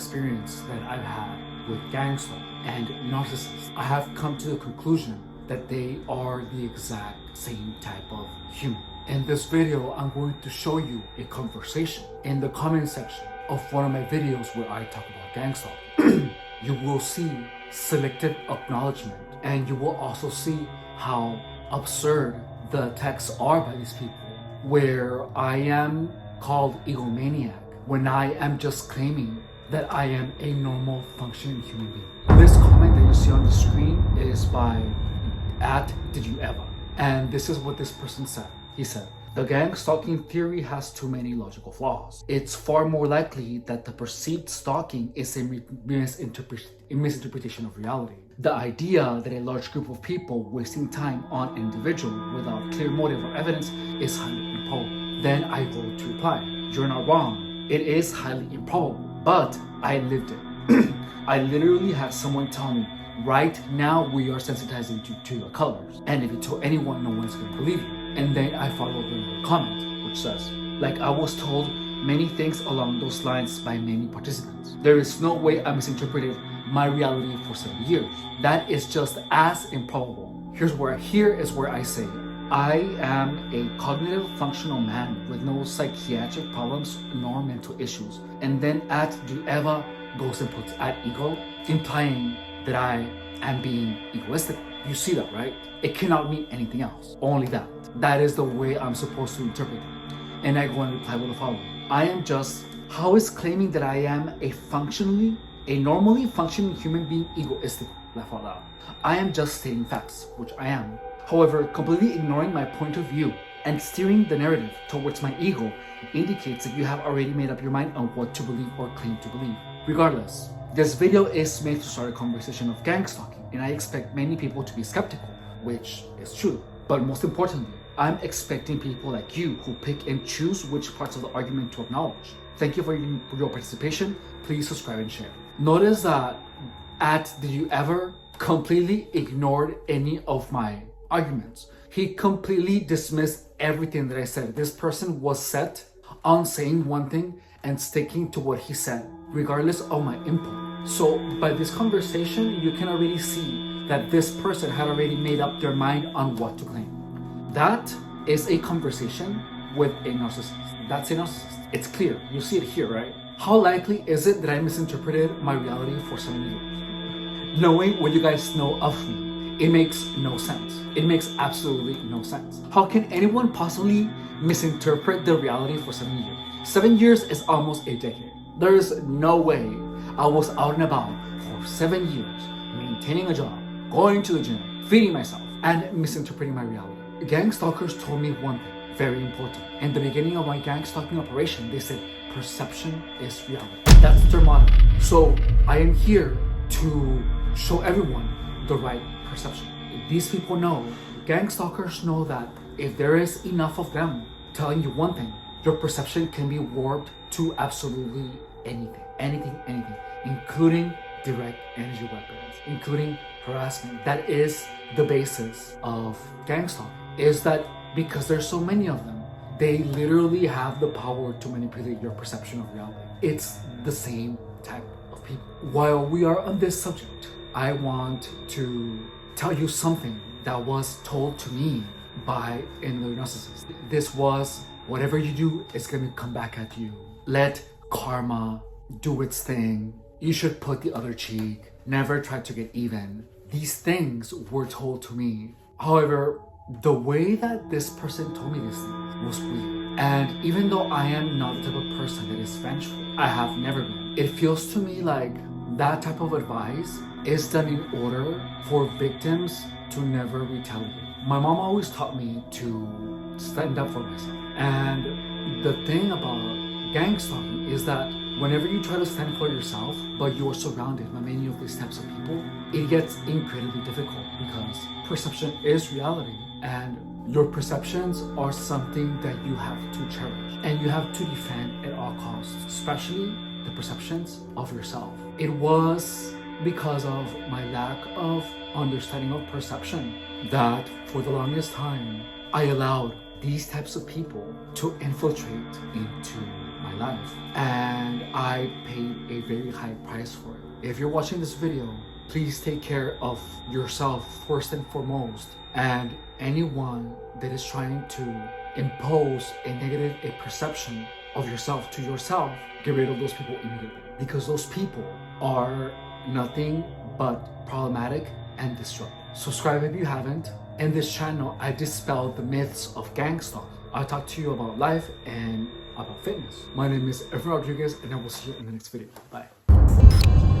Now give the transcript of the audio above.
experience that I've had with gang stalking and narcissists, I have come to the conclusion that they are the exact same type of human. In this video, I'm going to show you a conversation in the comment section of one of my videos where I talk about gang stalking. You will see selective acknowledgement, and you will also see how absurd the texts are by these people, where I am called egomaniac when I am just claiming that I am a normal functioning human being. This comment that you see on the screen is by @DidYouEver, and this is what this person said. He said, "The gang stalking theory has too many logical flaws. It's far more likely that the perceived stalking is a misinterpretation of reality. The idea that a large group of people wasting time on an individual without clear motive or evidence is highly improbable." Then I wrote to reply, "You're not wrong. It is highly improbable, but I lived it." I literally had someone tell me, "Right now we are sensitizing you to your colors, and if you tell anyone, no one's going to believe you." And then I followed with a comment which says, "Like I was told many things along those lines by many participants. There is no way I misinterpreted my reality for 7 years. That is just as improbable." Here is where I say, I am a cognitive functional man with no psychiatric problems nor mental issues. And then @DidYouEver goes and puts @ego, implying that I am being egoistic. You see that, right? It cannot mean anything else, only that. That is the way I'm supposed to interpret it. And I go and reply with the following. How is claiming that I am a normally functioning human being egoistic? Laugh out loud. I am just stating facts, which I am. However, completely ignoring my point of view and steering the narrative towards my ego indicates that you have already made up your mind on what to believe or claim to believe. Regardless, this video is made to start a conversation of gang stalking, and I expect many people to be skeptical, which is true. But most importantly, I'm expecting people like you who pick and choose which parts of the argument to acknowledge. Thank you for your participation. Please subscribe and share. Notice that @DidYouEver completely ignored any of my arguments. He completely dismissed everything that I said. This person was set on saying one thing and sticking to what he said, regardless of my input. So by this conversation, you can already see that this person had already made up their mind on what to claim. That is a conversation with a narcissist. That's a narcissist. It's clear. You see it here, right? How likely is it that I misinterpreted my reality for 7 years? Knowing what you guys know of me, it makes no sense. It makes absolutely no sense. How can anyone possibly misinterpret the reality for 7 years? 7 years is almost a decade. There is no way I was out and about for 7 years, maintaining a job, going to the gym, feeding myself, and misinterpreting my reality. Gang stalkers told me one thing, very important. In the beginning of my gang stalking operation, they said, perception is reality. That's their motto. So I am here to show everyone the right perception. These people know, gang stalkers know that if there is enough of them telling you one thing, your perception can be warped to absolutely anything, including direct energy weapons, including harassment. That is the basis of gang stalking, is that because there's so many of them, they literally have the power to manipulate your perception of reality. It's the same type of people. While we are on this subject, I want to tell you something that was told to me by another narcissist. This was, whatever you do is going to come back at you. Let karma do its thing. You should put the other cheek. Never try to get even. These things were told to me. However, the way that this person told me these things was weird. And even though I am not the type of person that is vengeful, I have never been. It feels to me like that type of advice is done in order for victims to never retaliate. My mom always taught me to stand up for myself. And the thing about gang stalking is that whenever you try to stand for yourself, but you are surrounded by many of these types of people, it gets incredibly difficult because perception is reality, and your perceptions are something that you have to cherish and you have to defend at all costs, especially the perceptions of yourself. It was because of my lack of understanding of perception that for the longest time I allowed these types of people to infiltrate into my life, and I paid a very high price for it. If you're watching this video, please take care of yourself first and foremost, and anyone that is trying to impose a negative perception of yourself to yourself, get rid of those people immediately, because those people are nothing but problematic and destructive. Subscribe if you haven't. In this channel, I dispel the myths of gang stuff. I talk to you about life and about fitness. My name is Evan Rodriguez, and I will see you in the next video. Bye.